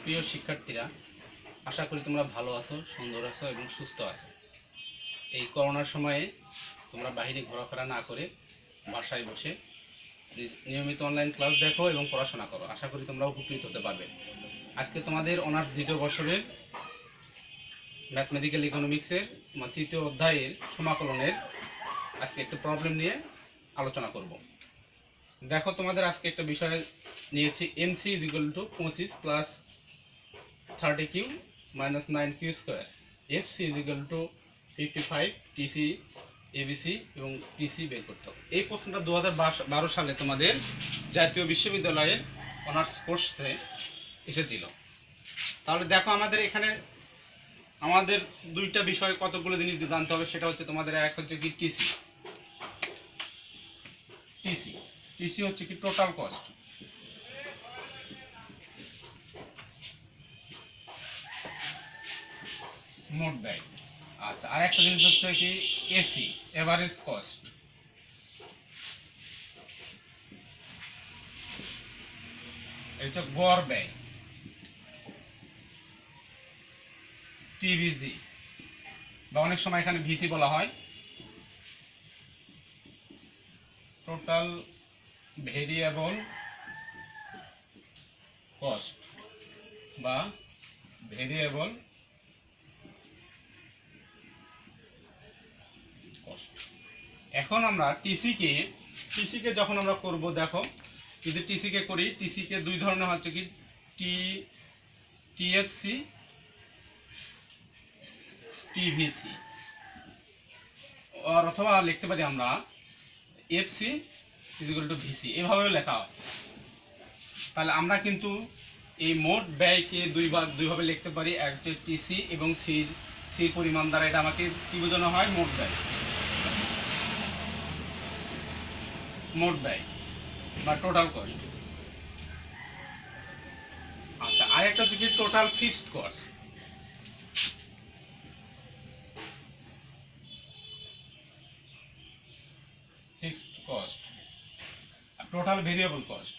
প্রিয় শিক্ষার্থীরা, আশা করি তোমরা ভালো আছো, সুন্দর আছো এবং সুস্থ আছো। এই করোনার সময়ে তোমরা বাইরে ঘোরাফেরা না করে বাসায় বসে নিয়মিত অনলাইন ক্লাস দেখো এবং পড়াশোনা করো। আশা করি তোমরা উপকৃত হতে পারবে। আজকে তোমাদের অনার্স দ্বিতীয় বর্ষের ম্যাথমেটিক্যাল ইকোনমিক্সের তৃতীয় অধ্যায়ের সমাকলনের আজকে একটা প্রবলেম নিয়ে আলোচনা করব। দেখো, তোমাদের আজকে একটা বিষয় নিয়েছি, MC is equal to 25 plus 30 q minus 9 q square, FC is equal to 55, TC, ABC এবং টিসি বের করতে হবে। এই প্রশ্নটা 2012 সালে তোমাদের জাতীয় বিশ্ববিদ্যালয়ে অনার্স কোর্সে এসেছিল। তাহলে দেখো, আমাদের এখানে আমাদের দুইটা বিষয় কতগুলো জিনিস জানতে হবে। সেটা হচ্ছে তোমাদের এক হচ্ছে কি টিসি। টিসি টিসি হচ্ছে কি টোটাল কস্ট। মোট ব্যয়। আচ্ছা, আর একটা জিনিস হচ্ছে কি এসি, এভারেজ কস্ট। এই হচ্ছে গড় ব্যয়। টিভিজি বা অনেক সময় এখানে ভিসি বলা হয়, টোটাল ভেরিয়েবল কস্ট বা ভেরিয়েবল কস্ট। এখন আমরা টিসিকে যখন আমরা করব, দেখো যদি টিসিকে করি, টিসিকে দুই ধরনের হচ্ছে কি টিএফসি, টিভিসি, আর অথবা লিখতে পারি আমরা FC is equal two VC, এভাবেও লেখা হয়। তাহলে আমরা কিন্তু এই মোট ব্যয়কে দুইভাবে লিখতে পারি, এক হচ্ছে টিসি এবং সির পরিমাণ দ্বারা। এটা আমাকে কি বোঝানো হয়? মোট ব্যয়, মোট ব্যয় বা টোটাল কস্ট। আচ্ছা, আরেকটা হচ্ছে কি total fixed cost. Fixed cost আর টোটাল ভেরিয়েবল কস্ট।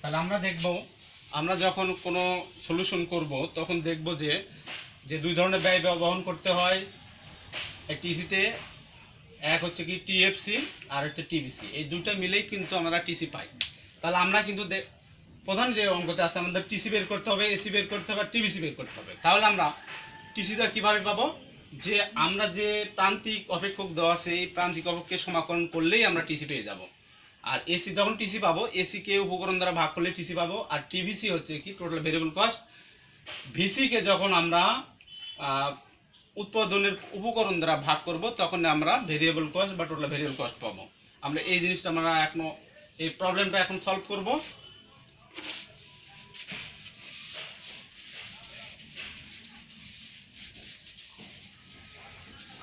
তাহলে আমরা দেখব, আমরা যখন কোনো সলিউশন করব তখন দেখব যে দুই ধরনের ব্যয় বহন করতে হয় টিসিতে। এক হচ্ছে কি টিএফসি আর হচ্ছে টিভিসি, এই দুটো মিলেই কিন্তু আমরা টিসি পাই। তাহলে আমরা কিন্তু প্রধান যে অঙ্কতে আছে, আমাদের টিসি বের করতে হবে, এসি বের করতে হবে, টিভিসি বের করতে হবে। তাহলে আমরা টিসিটা কিভাবে পাবো? যে আমরা যে প্রান্তিক অপেক্ষক দেওয়া আছে, এই প্রান্তিক অপেক্ষকে সমাকলন করলেই আমরা টিসি পেয়ে যাব। আর এসি যখন টিসি পাবো, এসি কে উপকরণ দ্বারা ভাগ করলে টিসি পাবো। আর টিভিসি হচ্ছে কি টোটাল ভেরিয়েবল কস্ট। ভিসি কে যখন আমরা উৎপাদনের উপকরণ দ্বারা ভাগ করব, তখন আমরা ভেরিয়েবল কস্ট বা টোটাল ভেরিয়েবল কস্ট পাবো। আমরা এই জিনিসটা আমরা এখনো এই প্রবলেমটা এখন সলভ করব।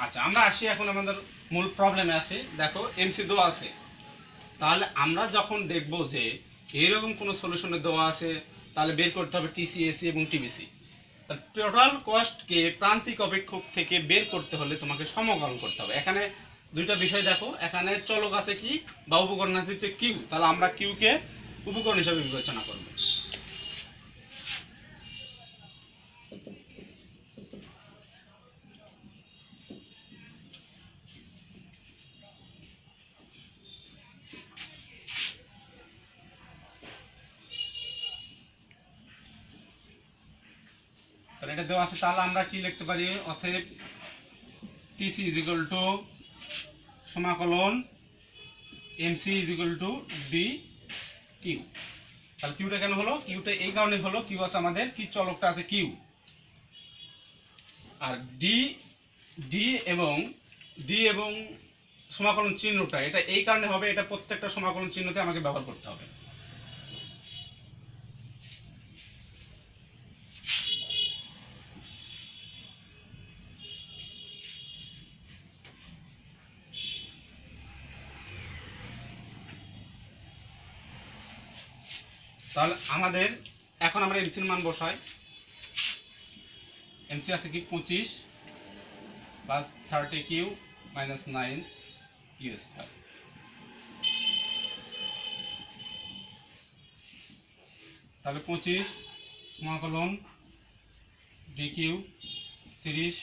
আচ্ছা, আমরা আসি এখন আমাদের মূল প্রবলেমে আসি। দেখো, এমসি দেওয়া আছে। তাহলে আমরা যখন দেখব যে এইরকম কোনো সলিউশনে দেওয়া আছে, তাহলে বের করতে হবে টিসি, এসি এবং টিভিসি। টোটাল কস্টকে প্রান্তিক অপেক্ষক থেকে বের করতে হলে তোমাকে সমাকলন করতে হবে। এখানে দুইটা বিষয় দেখো, এখানে চলক আছে কি বা উপকরণ আছে হচ্ছে কিউ। তাহলে আমরা কিউকে উপকরণ হিসাবে বিবেচনা করব। তাহলে এটা দেওয়া আছে, তাহলে আমরা কি লিখতে পারি? অতএব টিসি ইজ ইকুয়াল টু সমাকলন MC is equal to d q. তাহলে কিউটা কেন হলো? কিউটা এই কারণে হলো, কিউ আছে আমাদের কি চলকটা আছে কিউ। আর ডি এবং সমাকলন চিহ্নটা এটা এই কারণে হবে, এটা প্রত্যেকটা সমাকলন চিহ্নতে আমাকে ব্যবহার করতে হবে। তাহলে আমাদের এখন আমরা এমসির মান বসাই। এমসি আছে কি 25 plus 30 q minus 9 q square. তাহলে 25 সমাকলন ডি কিউ 30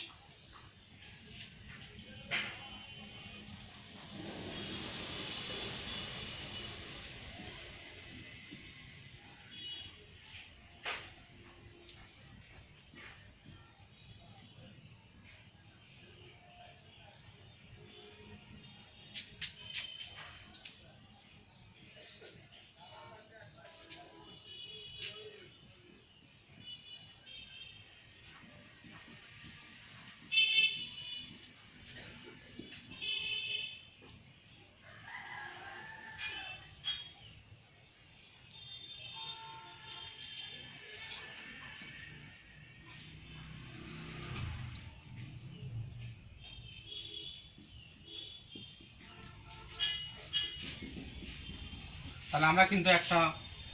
তাহলে আমরা কিন্তু একটা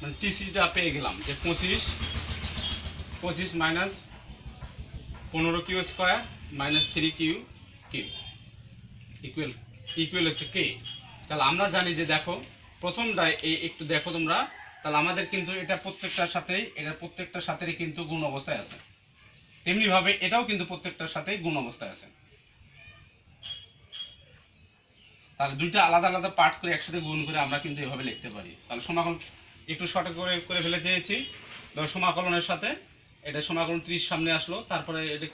মানে টিসিটা পেয়ে গেলাম যে 25 minus 15 q square minus 3 q q equal হচ্ছে কে। তাহলে আমরা জানি যে দেখো প্রথমটায় একটু দেখো তোমরা, তাহলে আমাদের কিন্তু এটা প্রত্যেকটার সাথেই কিন্তু গুণ অবস্থায় আছে, তেমনি ভাবে এটাও কিন্তু প্রত্যেকটার সাথেই গুণ অবস্থায় আছে। তাহলে দুইটা আলাদা আলাদা পার্ট করে একসাথে গুণ করে আমরা কিন্তু এভাবে লিখতে পারি। তাহলে সমাকলন একটু শর্ট করে ফেলে দিয়েছি। ধর সমাকলনের সাথে এটা সমাকলন 30 সামনে আসলো, তারপরে এটা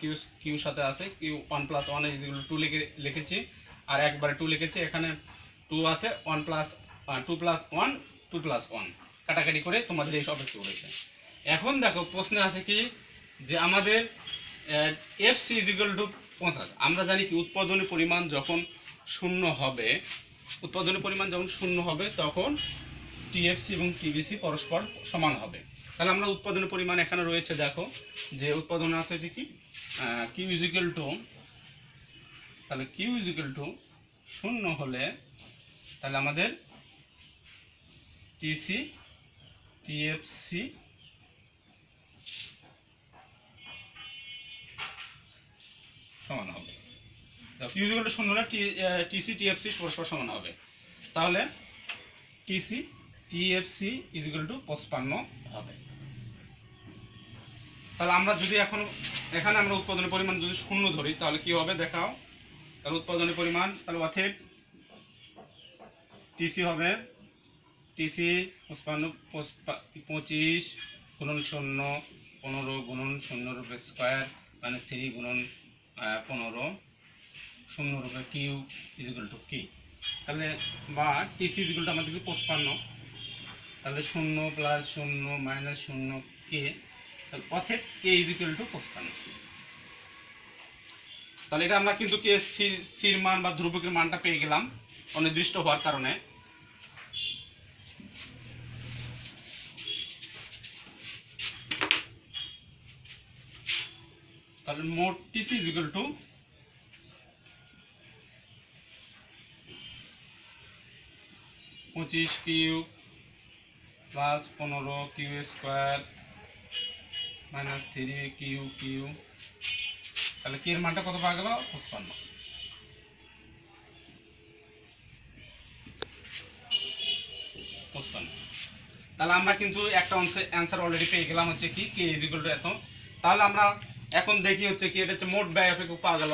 কিউর সাথে আছে কিউ 1 + 1 এগুলো 2 লিখেছি, আর একবারে 2 লিখেছি, এখানে 2 আছে 1 + 2 + 1 2 + 1 কাটাকাটি করে তোমাদের এই সব একটু করেছে। এখন দেখো প্রশ্নে আছে কি যে আমাদের এফসি = 50। আমরা জানি কি উৎপাদনী পরিমাণ যখন শূন্য হবে তখন টিএফসি এবং টিবিসি পরস্পর সমান হবে। তাহলে আমরা উৎপাদনের পরিমাণ এখানে রয়েছে, দেখো যে উৎপাদন আছে যে কি কিউ ইজিক্যাল টু, তাহলে কিউ ইজিক্যাল টু 0 হলে তাহলে আমাদের টিসি টিএফসি সমান হবে। কিউ ইজিক্যাল টু 0 হলে টিসি টিএফসি পরস্পর সমান হবে। তাহলে টিসি টিএফসি ইজিক্যাল টু 55 হবে। তাহলে আমরা যদি এখানে আমরা উৎপাদনের পরিমাণ যদি 0 ধরি তাহলে কি হবে দেখাও। তাহলে উৎপাদনের পরিমাণ তাহলে অতএব টিসি হবে টিসি 55 25 গুণন 0 15 গুণন 0 স্কয়ার মানে 3 গুণন 15 0 কিউ ইজিক্যাল টু কি। তাহলে বা টিসি ইজিক্যাল টু আমাদের 55, তাহলে 0 + 0 - 0 কে, তাহলে অতএব কে ইজিক্যাল টু 55। তাহলে এটা আমরা কিন্তু কে স্থির মান বা ধ্রুবকের মানটা পেয়ে গেলাম অনির্দিষ্ট হওয়ার কারণে। তাহলে মোট TC is equal to 25 q plus 15 q square minus 3 q q. তাহলে কি এর মানটা কত পাওয়া গেল 55। তাহলে আমরা কিন্তু একটা অ্যান্সার অলরেডি পেয়ে গেলাম হচ্ছে কি কে ইজিক্যাল টু এত। তাহলে আমরা এখন দেখি হচ্ছে কি এটা হচ্ছে মোট ব্যয় পাওয়া গেল।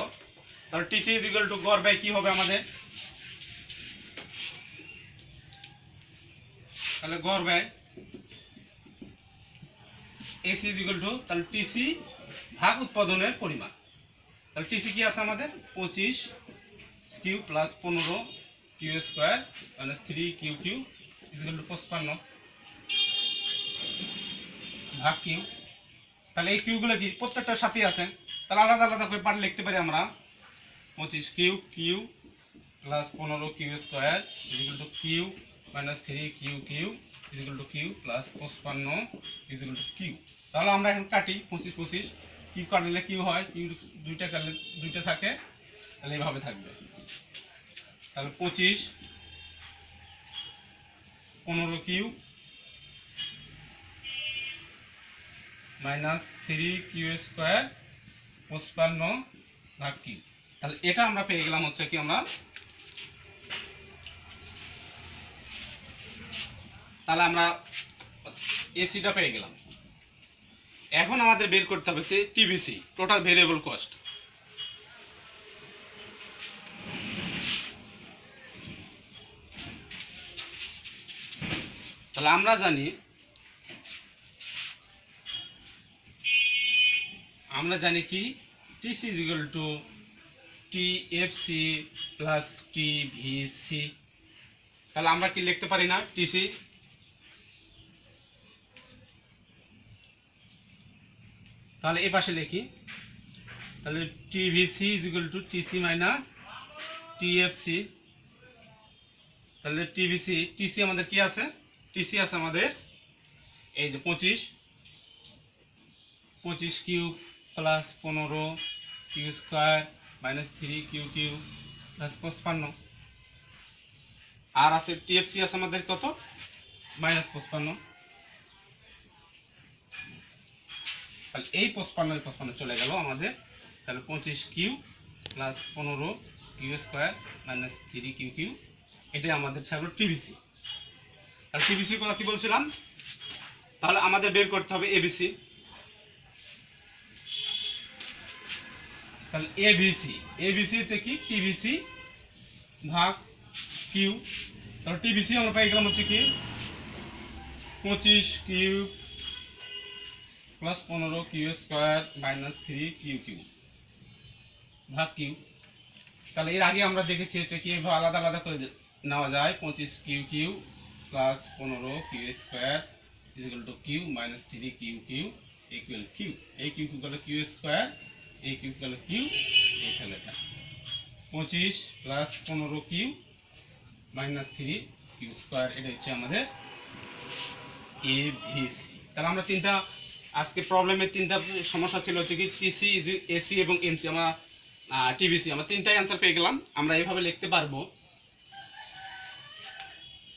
তাহলে টিসি ইজিক্যাল টু গড় ব্যয় কি হবে আমাদের, তাহলে গড় ব্যয় এসি ইজিক্যাল টু তাহলে টিসি ভাগ উৎপাদনের পরিমাণ। তাহলে টিসি কি আছে আমাদের 25 q plus 15 q square minus 3 q q is equal to 55 ভাগ কিউ। তাহলে এই কিউগুলো কি প্রত্যেকটার সাথে আছে, তাহলে আলাদা আলাদা করে পার্ট লিখতে পারি আমরা। 25 q q plus 15 q square is equal to q minus 3 q q is equal to q plus 55 is equal to q. তাহলে আমরা এখন কাটি 25 25 কিউ কাটলে কিউ হয়, কিউ দুইটা কাটলে দুইটা থাকে, তাহলে এইভাবে থাকবে। তাহলে 25 15 কিউ মাইনাস 3 কিউ স্কয়ার 55 ভাগ কিউ। তাহলে এটা আমরা পেয়ে গেলাম হচ্ছে কি আমরা, তাহলে আমরা এসিটা পেয়ে গেলাম। এখন আমাদের বের করতে হবে যে টিবিসি, টোটাল ভেরিয়েবল কস্ট। তাহলে আমরা জানি কি TC is equal two TFC plus TVC. তাহলে আমরা কি লিখতে পারি না টিসি, তাহলে এই পাশে লিখি, তাহলে TVC is equal to TC minus TFC. তাহলে টিসি আমাদের কি আছে, টিসি আছে আমাদের এই যে 25 cube plus 15 q square minus 3 q q plus 55। আর আছে টিএফসি আছে আমাদের কত, মাইনাস 55। তাহলে এই 55 চলে গেল আমাদের। তাহলে 25 q plus 15 q square minus 3 q q, এটাই আমাদের থাকলো টিভিসি। তাহলে টিভিসির কথা কি বলছিলাম, তাহলে আমাদের বের করতে হবে এবিসি। তাহলে এবিসি হচ্ছে কি টিভিসি ভাগ কিউ। তাহলে টিভিসি আমরা পাই গেলাম হচ্ছে কি 25 q plus 15 q square minus 3 q q ভাগ কিউ। তাহলে এর আগে আমরা দেখেছি হচ্ছে কি এভাবে আলাদা আলাদা করে নেওয়া যায়, 25 q q plus 15 q square equal to q minus 3 q q equal q. এই কিউ কিউ গেল কিউ স্কোয়ার, এই কিউ গেল কিউ, এই হলো এটা 25 plus 15 q minus 3 q square. এটা হচ্ছে আমাদের এভিসি। তাহলে আমরা আজকে প্রবলেমের তিনটা সমস্যা ছিল হচ্ছে কি টিসি, এসি এবং এমসি, আমরা টিভিসি, আমরা তিনটাই অ্যান্সার পেয়ে গেলাম। আমরা এইভাবে লিখতে পারবো